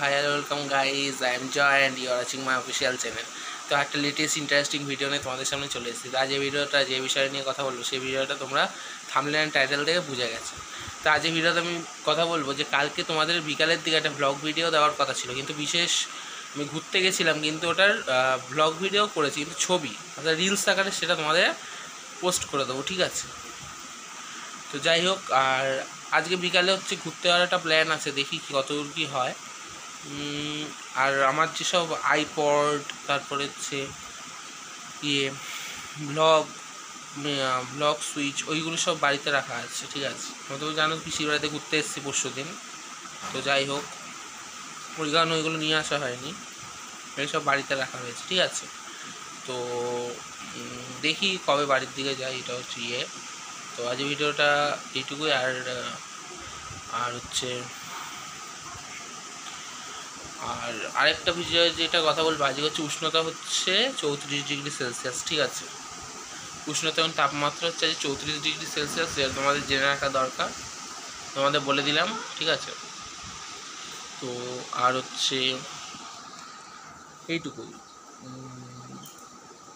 High welcome guys, I am Joy and you are watching my official channel. তো একটা latest interesting video নিয়ে তোমাদের সামনে চলে এসেছি। আজ এই ভিডিওটা যে বিষয় নিয়ে কথা বলবো সেই ভিডিওটা তোমরা থাম্বনেল অ্যান্ড টাইটেল থেকে বুঝে গেছে। তো আজ এই ভিডিওতে আমি কথা বলবো যে কালকে তোমাদের বিকালের দিকে একটা ব্লগ ভিডিও দেওয়ার কথা ছিল, কিন্তু বিশেষ আমি ঘুরতে গেছিলাম, কিন্তু ওটার ব্লগ ভিডিও করেছি, কিন্তু ছবি অর্থাৎ রিলস আকারে সেটা তোমাদের পোস্ট করে দেবো, ঠিক আছে? তো যাই হোক, আর আজকে বিকালে হচ্ছে ঘুরতে যাওয়ার একটা প্ল্যান আছে, দেখি কতদূর কী হয়। আর আমার যেসব আইপড, তারপরে হচ্ছে ব্লগ সুইচ, ওইগুলো সব বাড়িতে রাখা আছে, ঠিক আছে? তো জানো পিসির বাড়িতে ঘুরতে এসেছি পরশু দিন। তো যাই হোক, ওই কারণে ওইগুলো নিয়ে আসা হয়নি, সব বাড়িতে রাখা হয়েছে, ঠিক আছে? তো দেখি কবে বাড়ির দিকে যাই, এটা হচ্ছে তো আজ ভিডিওটা এইটুকুই। আর হচ্ছে আরেকটা ভিডিও যেটা কথা বলবো আজকে হচ্ছে উষ্ণতা হচ্ছে 34°C, ঠিক আছে? উষ্ণতা এবং তাপমাত্রা হচ্ছে আজ 34°C, যেটা তোমাদের জেনে রাখা দরকার, তোমাদের বলে দিলাম, ঠিক আছে? তো আর হচ্ছে এইটুকুই।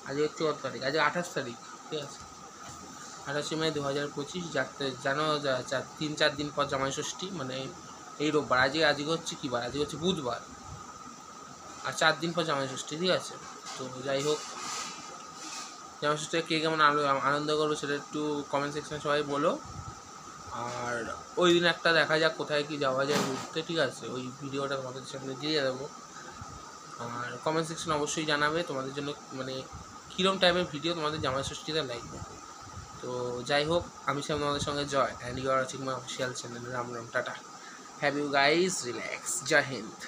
আজ হচ্ছে কত তারিখ? আজ 28 তারিখ, ঠিক আছে? 28 মে 2025। জানো 3-4 দিন পর জামাই ষষ্ঠী, মানে এই রোববার। আজকে হচ্ছে কী বার? আজকে হচ্ছে বুধবার, আর 4 দিন পর জামাই ষষ্ঠী, ঠিক আছে? তো যাই হোক, জামাই ষষ্ঠীতে কে কেমন আনন্দ করবো সেটা একটু কমেন্ট সেকশনে সবাই বলো। আর ওই দিন একটা দেখা যাক কোথায় কি যাওয়া যায় ঘুরতে, ঠিক আছে? ওই ভিডিওটা তোমাদের সামনে দিয়ে দেবো। আর কমেন্ট সেকশনে অবশ্যই জানাবে তোমাদের জন্য মানে কীরকম টাইপের ভিডিও তোমাদের জামাই ষষ্ঠীতে লাগবে। তো যাই হোক, আমি ছিলাম তোমাদের সঙ্গে Joy, and you are watching my official channel. Ram Ram, tata, have you guys, relax, Jai Hind.